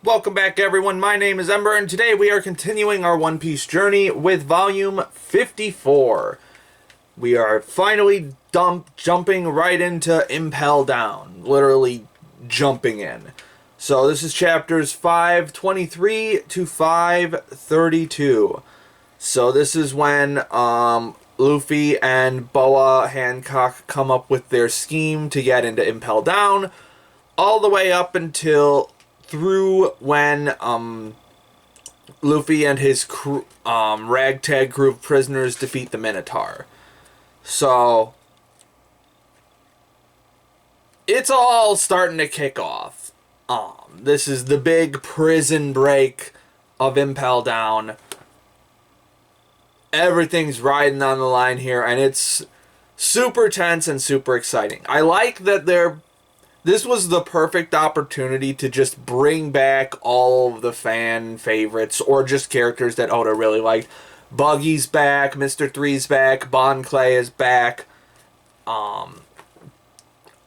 Welcome back, everyone. My name is Ember, and today we are continuing our One Piece journey with Volume 54. We are finally jumping right into Impel Down. Literally jumping in. So this is chapters 523 to 532. So this is when Luffy and Boa Hancock come up with their scheme to get into Impel Down, all the way up until through when Luffy and his ragtag crew of prisoners defeat the Minotaur. So it's all starting to kick off. This is the big prison break of Impel Down. Everything's riding on the line here, and it's super tense and super exciting. I like that this was the perfect opportunity to just bring back all of the fan favorites, or just characters that Oda really liked. Buggy's back, Mr. Three's back, Bon Clay is back. And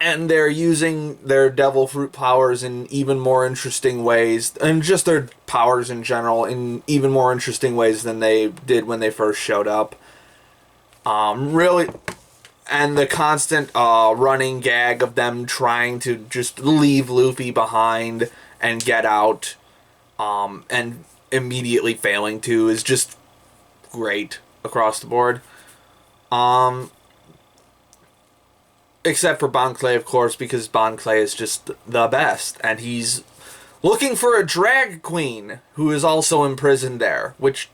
they're using their devil fruit powers in even more interesting ways, and just their powers in general in even more interesting ways than they did when they first showed up. Really... And the constant running gag of them trying to just leave Luffy behind and get out, and immediately failing to, is just great across the board. Except for Bon Clay, of course, because Bon Clay is just the best. And he's looking for a drag queen who is also imprisoned there, which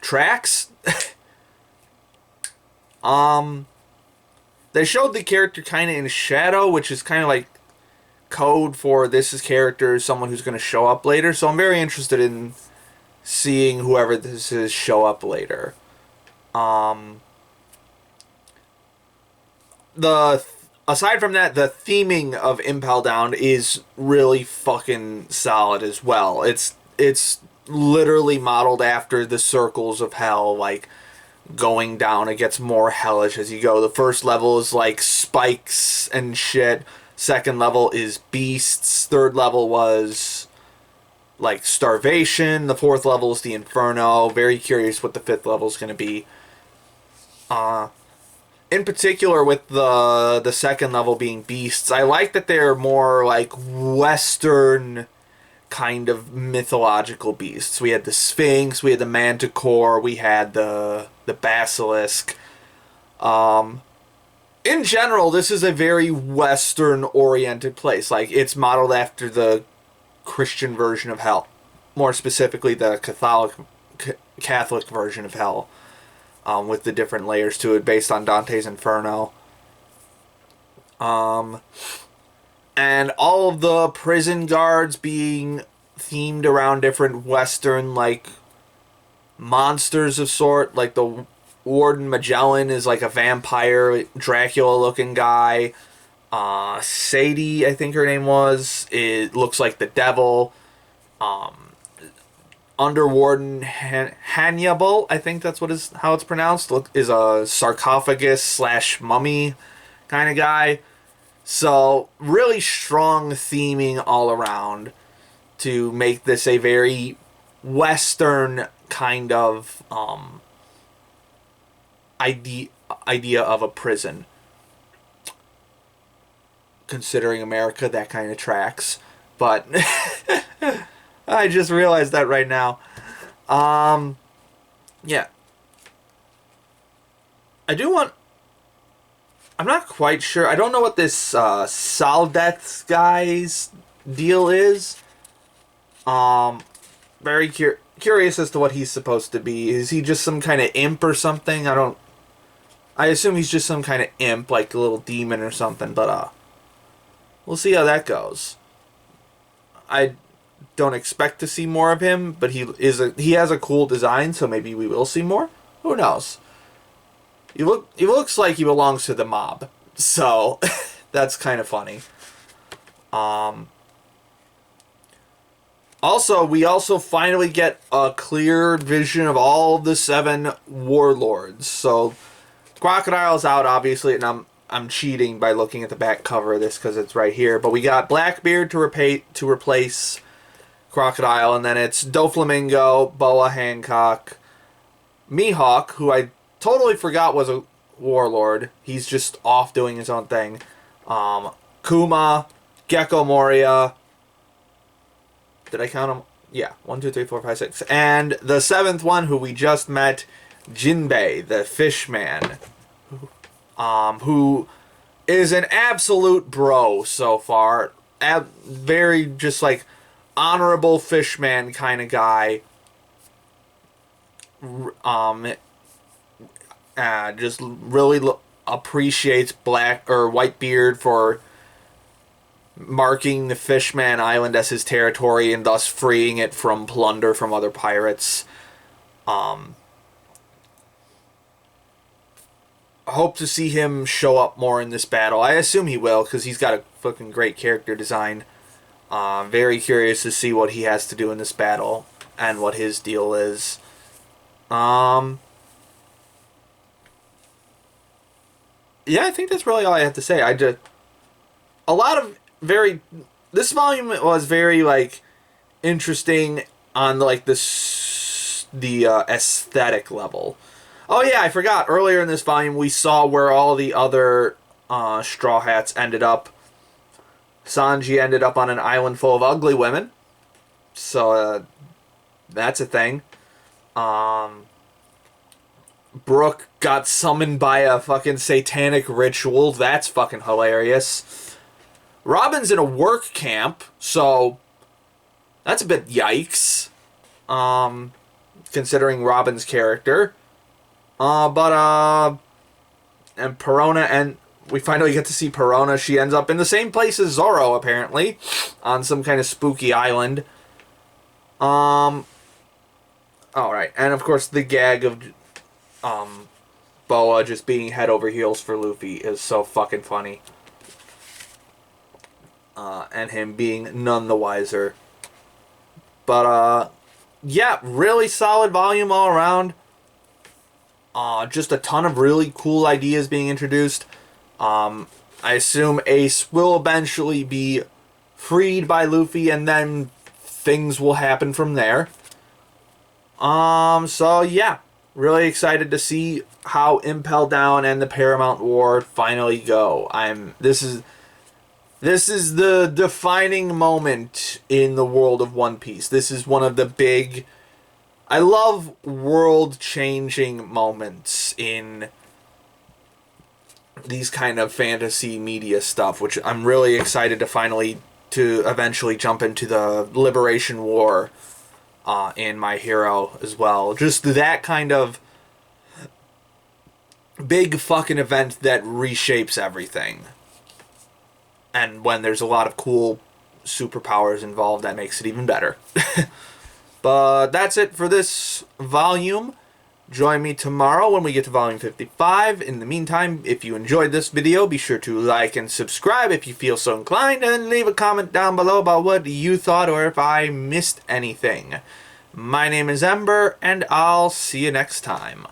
tracks. They showed the character kind of in shadow, which is kind of like code for this is character, someone who's going to show up later. So I'm very interested in seeing whoever this is show up later. Aside from that, the theming of Impel Down is really fucking solid as well. It's literally modeled after the circles of hell, like going down. It gets more hellish as you go. The first level is like spikes and shit. Second level is beasts. Third level was like starvation. The fourth level is the Inferno. Very curious what the fifth level is going to be. In particular with the second level being beasts, I like that they're more like Western kind of mythological beasts. We had the Sphinx, we had the Manticore, we had the Basilisk. In general, this is a very Western-oriented place. Like, it's modeled after the Christian version of hell. More specifically, the Catholic version of hell. With the different layers to it, based on Dante's Inferno. And all of the prison guards being themed around different Western, like, monsters of sort. Like, the Warden Magellan is like a vampire, Dracula-looking guy. Sadie, I think her name was, it looks like the devil. Underwarden Hannibal, I think that's how it's pronounced, is a sarcophagus / mummy kind of guy. So, really strong theming all around to make this a very Western kind of idea of a prison. Considering America, that kind of tracks. But I just realized that right now. Yeah. I'm not quite sure. I don't know what this Saldeth guy's deal is. Very curious as to what he's supposed to be. Is he just some kind of imp or something? I assume he's just some kind of imp, like a little demon or something, but we'll see how that goes. I don't expect to see more of him, but he has a cool design, so maybe we will see more. Who knows? He looks like he belongs to the mob, so that's kind of funny. Also, we finally get a clear vision of all the 7 warlords. So, Crocodile's out, obviously, and I'm cheating by looking at the back cover of this because it's right here. But we got Blackbeard to replace Crocodile, and then it's Doflamingo, Boa Hancock, Mihawk, who I totally forgot was a warlord. He's just off doing his own thing. Kuma, Gecko Moria. Did I count them? Yeah, 1, 2, 3, 4, 5, 6. And the 7th one, who we just met, Jinbei, the Fishman, who is an absolute bro so far. Very just like honorable fishman kind of guy. Just really appreciates Black or Whitebeard for marking the Fishman Island as his territory and thus freeing it from plunder from other pirates. I hope to see him show up more in this battle. I assume he will, because he's got a fucking great character design. Very curious to see what he has to do in this battle and what his deal is. Yeah, I think that's really all I have to say. A lot of this volume was very like interesting on like the aesthetic level. Oh yeah, I forgot. Earlier in this volume, we saw where all the other Straw Hats ended up. Sanji ended up on an island full of ugly women. So that's a thing. Brook got summoned by a fucking satanic ritual. That's fucking hilarious. Robin's in a work camp, so that's a bit yikes. Considering Robin's character. And Perona, and we finally get to see Perona. She ends up in the same place as Zoro, apparently, on some kind of spooky island. Alright, and of course the gag of Boa just being head over heels for Luffy is so fucking funny. And him being none the wiser. But, yeah, really solid volume all around. Just a ton of really cool ideas being introduced. I assume Ace will eventually be freed by Luffy, and then things will happen from there. So yeah, really excited to see how Impel Down and the Paramount War finally go. This is the defining moment in the world of One Piece. This is one of the big... I love world-changing moments in these kind of fantasy media stuff, which I'm really excited to eventually jump into the Liberation War in My Hero as well. Just that kind of big fucking event that reshapes everything. And when there's a lot of cool superpowers involved, that makes it even better. But that's it for this volume. Join me tomorrow when we get to volume 55. In the meantime, if you enjoyed this video, be sure to like and subscribe if you feel so inclined, and leave a comment down below about what you thought or if I missed anything. My name is Ember, and I'll see you next time.